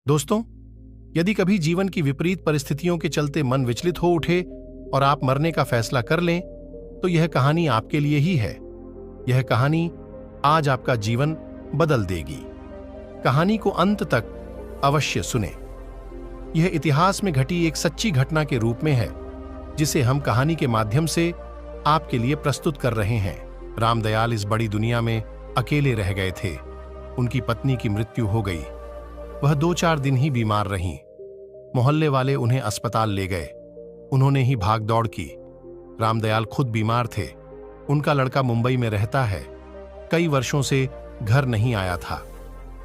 दोस्तों, यदि कभी जीवन की विपरीत परिस्थितियों के चलते मन विचलित हो उठे और आप मरने का फैसला कर लें, तो यह कहानी आपके लिए ही है। यह कहानी आज आपका जीवन बदल देगी। कहानी को अंत तक अवश्य सुने। यह इतिहास में घटी एक सच्ची घटना के रूप में है, जिसे हम कहानी के माध्यम से आपके लिए प्रस्तुत कर रहे हैं। रामदयाल इस बड़ी दुनिया में अकेले रह गए थे। उनकी पत्नी की मृत्यु हो गई। वह 2-4 दिन ही बीमार रहीं। मोहल्ले वाले उन्हें अस्पताल ले गए। उन्होंने ही भाग दौड़ की। रामदयाल खुद बीमार थे। उनका लड़का मुंबई में रहता है। कई वर्षों से घर नहीं आया था।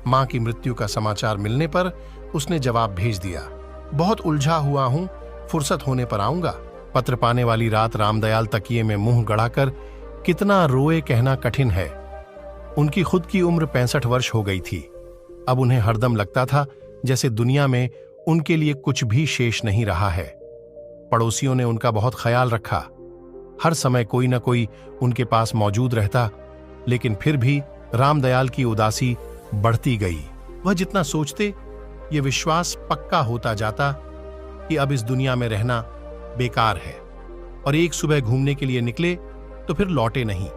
मां की मृत्यु का समाचार मिलने पर उसने जवाब भेज दिया, बहुत उलझा हुआ हूं, फुर्सत होने पर आऊंगा। पत्र पाने वाली रात रामदयाल तकिए में मुंह गड़ाकर कितना रोए कहना कठिन है। उनकी खुद की उम्र 65 वर्ष हो गई थी। अब उन्हें हरदम लगता था जैसे दुनिया में उनके लिए कुछ भी शेष नहीं रहा है। पड़ोसियों ने उनका बहुत ख्याल रखा। हर समय कोई न कोई उनके पास मौजूद रहता, लेकिन फिर भी रामदयाल की उदासी बढ़ती गई। वह जितना सोचते, ये विश्वास पक्का होता जाता कि अब इस दुनिया में रहना बेकार है। और एक सुबह घूमने के लिए निकले तो फिर लौटे नहीं।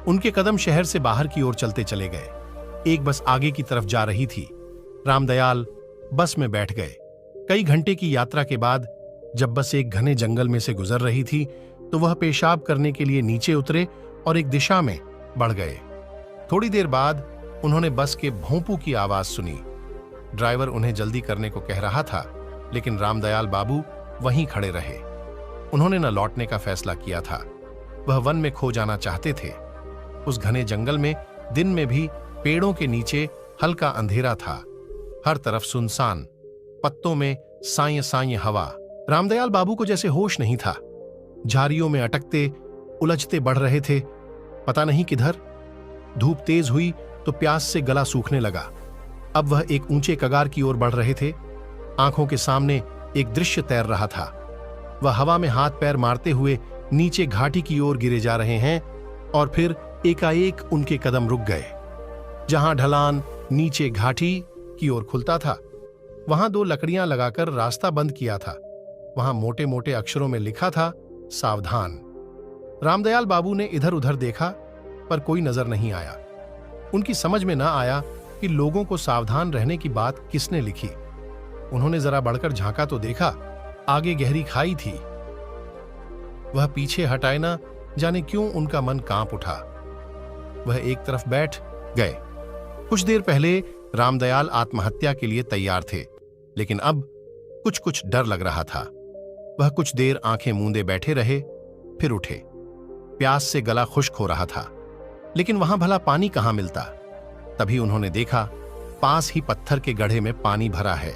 उनके कदम शहर से बाहर की ओर चलते चले गए। एक बस आगे की तरफ जा रही थी। रामदयाल बस में बैठ गए। कई घंटे की यात्रा के बाद जब बस एक घने जंगल में से गुजर रही थी, तो वह पेशाब करने के लिए नीचे उतरे और एक दिशा में बढ़ गए। थोड़ी देर बाद उन्होंने बस के भोंपू की आवाज सुनी। ड्राइवर उन्हें जल्दी करने को कह रहा था, लेकिन रामदयाल बाबू वहीं खड़े रहे। उन्होंने न लौटने का फैसला किया था। वह वन में खो जाना चाहते थे। उस घने जंगल में दिन में भी पेड़ों के नीचे हल्का अंधेरा था। हर तरफ सुनसान, पत्तों में साय साय हवा। रामदयाल बाबू को जैसे होश नहीं था। झाड़ियों में अटकते उलझते बढ़ रहे थे, पता नहीं किधर। धूप तेज हुई तो प्यास से गला सूखने लगा। अब वह एक ऊंचे कगार की ओर बढ़ रहे थे। आंखों के सामने एक दृश्य तैर रहा था। वह हवा में हाथ पैर मारते हुए नीचे घाटी की ओर गिरे जा रहे हैं, और फिर एकाएक उनके कदम रुक गए। जहां ढलान नीचे घाटी की ओर खुलता था, वहां 2 लकड़ियां लगाकर रास्ता बंद किया था। वहां मोटे मोटे अक्षरों में लिखा था, सावधान। रामदयाल बाबू ने इधर उधर देखा, पर कोई नजर नहीं आया। उनकी समझ में ना आया कि लोगों को सावधान रहने की बात किसने लिखी। उन्होंने जरा बढ़कर झांका तो देखा, आगे गहरी खाई थी। वह पीछे हटाए ना जाने क्यों उनका मन कांप उठा। वह एक तरफ बैठ गए। कुछ देर पहले रामदयाल आत्महत्या के लिए तैयार थे, लेकिन अब कुछ कुछ डर लग रहा था। वह कुछ देर आंखें मूंदे बैठे रहे, फिर उठे। प्यास से गला खुश्क हो रहा था, लेकिन वहां भला पानी कहां मिलता। तभी उन्होंने देखा, पास ही पत्थर के गड्ढे में पानी भरा है।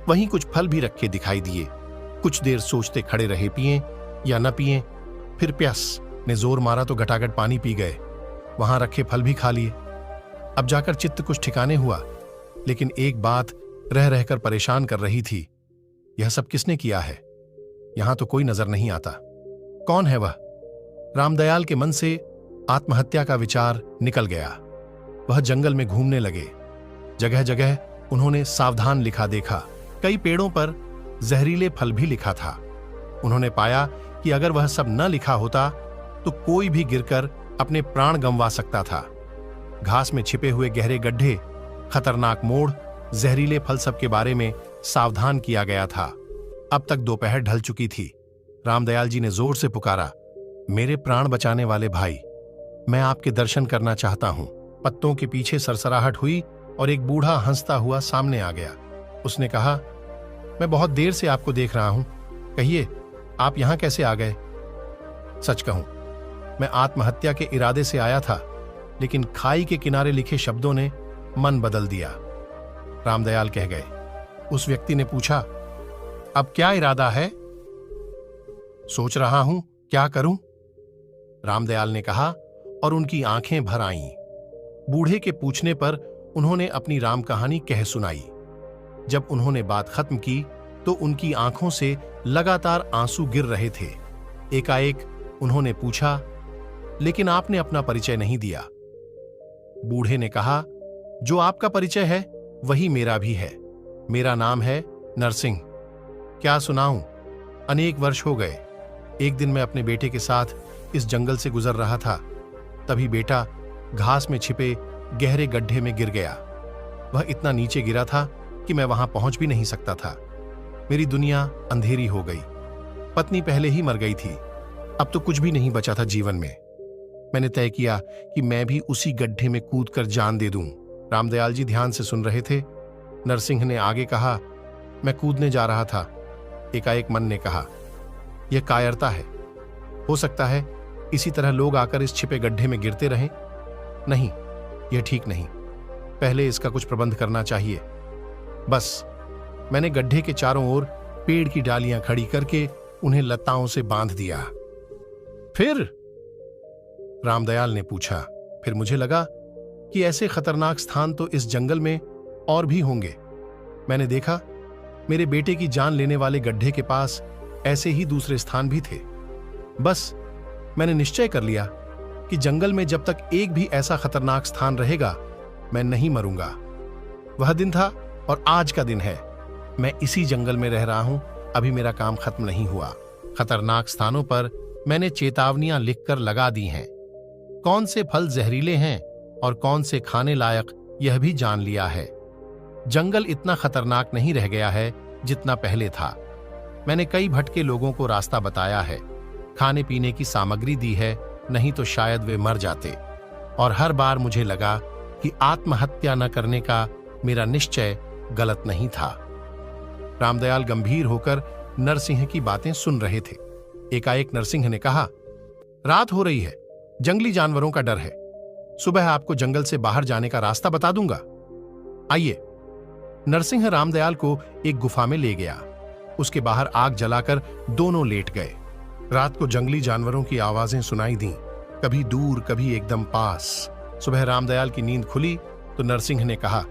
वहीं कुछ फल भी रखे दिखाई दिए। कुछ देर सोचते खड़े रहे, पिएं या न पिएं। फिर प्यास ने जोर मारा तो घटाघट पानी पी गए। वहां रखे फल भी खा लिए। अब जाकर चित्त कुछ ठिकाने हुआ, लेकिन एक बात रह रहकर परेशान कर रही थी। यह सब किसने किया है? यहां तो कोई नजर नहीं आता। कौन है वह? रामदयाल के मन से आत्महत्या का विचार निकल गया। वह जंगल में घूमने लगे। जगह जगह उन्होंने सावधान लिखा देखा। कई पेड़ों पर जहरीले फल भी लिखा था। उन्होंने पाया कि अगर वह सब न लिखा होता तो कोई भी गिरकर अपने प्राण गंवा सकता था। घास में छिपे हुए गहरे गड्ढे, खतरनाक मोड़, जहरीले फल सब के बारे में सावधान किया गया था। अब तक दोपहर ढल चुकी थी। रामदयाल जी ने जोर से पुकारा, मेरे प्राण बचाने वाले भाई, मैं आपके दर्शन करना चाहता हूं। पत्तों के पीछे सरसराहट हुई और एक बूढ़ा हंसता हुआ सामने आ गया। उसने कहा, मैं बहुत देर से आपको देख रहा हूं। कहिए, आप यहां कैसे आ गए? सच कहूं, मैं आत्महत्या के इरादे से आया था, लेकिन खाई के किनारे लिखे शब्दों ने मन बदल दिया। रामदयाल कह गए। उस व्यक्ति ने पूछा, अब क्या इरादा है? सोच रहा हूं क्या करूं, रामदयाल ने कहा, और उनकी आंखें भर आईं। बूढ़े के पूछने पर उन्होंने अपनी राम कहानी कह सुनाई। जब उन्होंने बात खत्म की तो उनकी आंखों से लगातार आंसू गिर रहे थे। एकाएक उन्होंने पूछा, लेकिन आपने अपना परिचय नहीं दिया। बूढ़े ने कहा, जो आपका परिचय है वही मेरा भी है। मेरा नाम है नरसिंह। क्या सुनाऊं? अनेक वर्ष हो गए। एक दिन मैं अपने बेटे के साथ इस जंगल से गुजर रहा था, तभी बेटा घास में छिपे गहरे गड्ढे में गिर गया। वह इतना नीचे गिरा था कि मैं वहां पहुंच भी नहीं सकता था। मेरी दुनिया अंधेरी हो गई। पत्नी पहले ही मर गई थी, अब तो कुछ भी नहीं बचा था जीवन में। मैंने तय किया कि मैं भी उसी गड्ढे में कूदकर जान दे दूं। रामदयाल जी ध्यान से सुन रहे थे। नरसिंह ने आगे कहा, मैं कूदने जा रहा था। एकाएक मन ने कहा, यह कायरता है। हो सकता है इसी तरह लोग आकर इस छिपे गड्ढे में गिरते रहें। नहीं, यह ठीक नहीं। पहले इसका कुछ प्रबंध करना चाहिए। बस मैंने गड्ढे के चारों ओर पेड़ की डालियां खड़ी करके उन्हें लताओं से बांध दिया। फिर? रामदयाल ने पूछा। फिर मुझे लगा कि ऐसे खतरनाक स्थान तो इस जंगल में और भी होंगे। मैंने देखा मेरे बेटे की जान लेने वाले गड्ढे के पास ऐसे ही दूसरे स्थान भी थे। बस मैंने निश्चय कर लिया कि जंगल में जब तक एक भी ऐसा खतरनाक स्थान रहेगा, मैं नहीं मरूंगा। वह दिन था और आज का दिन है। मैं इसी जंगल में रह रहा हूं, अभी मेरा काम खत्म नहीं हुआ। खतरनाक स्थानों पर मैंने चेतावनियां लिखकर लगा दी हैं। कौन से फल जहरीले हैं और कौन से खाने लायक, यह भी जान लिया है। जंगल इतना खतरनाक नहीं रह गया है जितना पहले था। मैंने कई भटके लोगों को रास्ता बताया है, खाने पीने की सामग्री दी है, नहीं तो शायद वे मर जाते। और हर बार मुझे लगा कि आत्महत्या न करने का मेरा निश्चय गलत नहीं था। रामदयाल गंभीर होकर नरसिंह की बातें सुन रहे थे। एकाएक नरसिंह ने कहा, रात हो रही है, जंगली जानवरों का डर है। सुबह आपको जंगल से बाहर जाने का रास्ता बता दूंगा। आइए। नरसिंह रामदयाल को एक गुफा में ले गया। उसके बाहर आग जलाकर दोनों लेट गए। रात को जंगली जानवरों की आवाजें सुनाई दी, कभी दूर कभी एकदम पास। सुबह रामदयाल की नींद खुली तो नरसिंह ने कहा,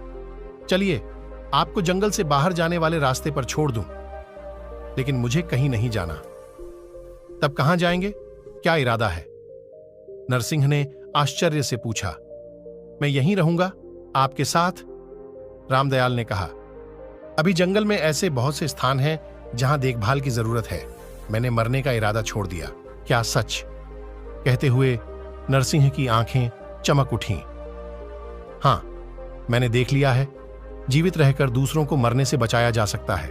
चलिए आपको जंगल से बाहर जाने वाले रास्ते पर छोड़ दूं, लेकिन मुझे कहीं नहीं जाना। तब कहां जाएंगे? क्या इरादा है? नरसिंह ने आश्चर्य से पूछा। मैं यहीं रहूंगा आपके साथ, रामदयाल ने कहा। अभी जंगल में ऐसे बहुत से स्थान हैं जहां देखभाल की जरूरत है। मैंने मरने का इरादा छोड़ दिया। क्या सच? कहते हुए नरसिंह की आंखें चमक उठीं। हां, मैंने देख लिया है, जीवित रहकर दूसरों को मरने से बचाया जा सकता है,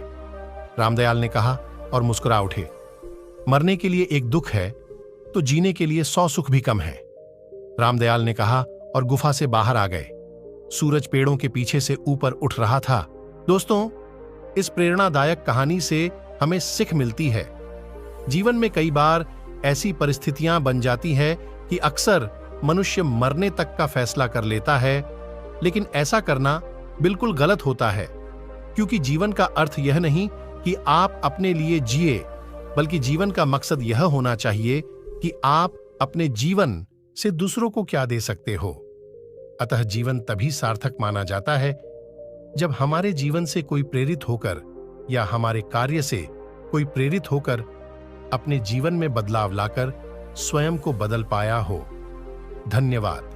रामदयाल ने कहा और मुस्कुरा उठे। मरने के लिए एक दुख है तो जीने के लिए 100 सुख भी कम है, रामदयाल ने कहा और गुफा से बाहर आ गए। सूरज पेड़ों के पीछे से ऊपर उठ रहा था। दोस्तों, इस प्रेरणादायक कहानी से हमें सीख मिलती है। जीवन में कई बार ऐसी परिस्थितियां बन जाती है कि अक्सर मनुष्य मरने तक का फैसला कर लेता है, लेकिन ऐसा करना बिल्कुल गलत होता है, क्योंकि जीवन का अर्थ यह नहीं कि आप अपने लिए जिए, बल्कि जीवन का मकसद यह होना चाहिए कि आप अपने जीवन से दूसरों को क्या दे सकते हो। अतः जीवन तभी सार्थक माना जाता है जब हमारे जीवन से कोई प्रेरित होकर या हमारे कार्य से कोई प्रेरित होकर अपने जीवन में बदलाव लाकर स्वयं को बदल पाया हो। धन्यवाद।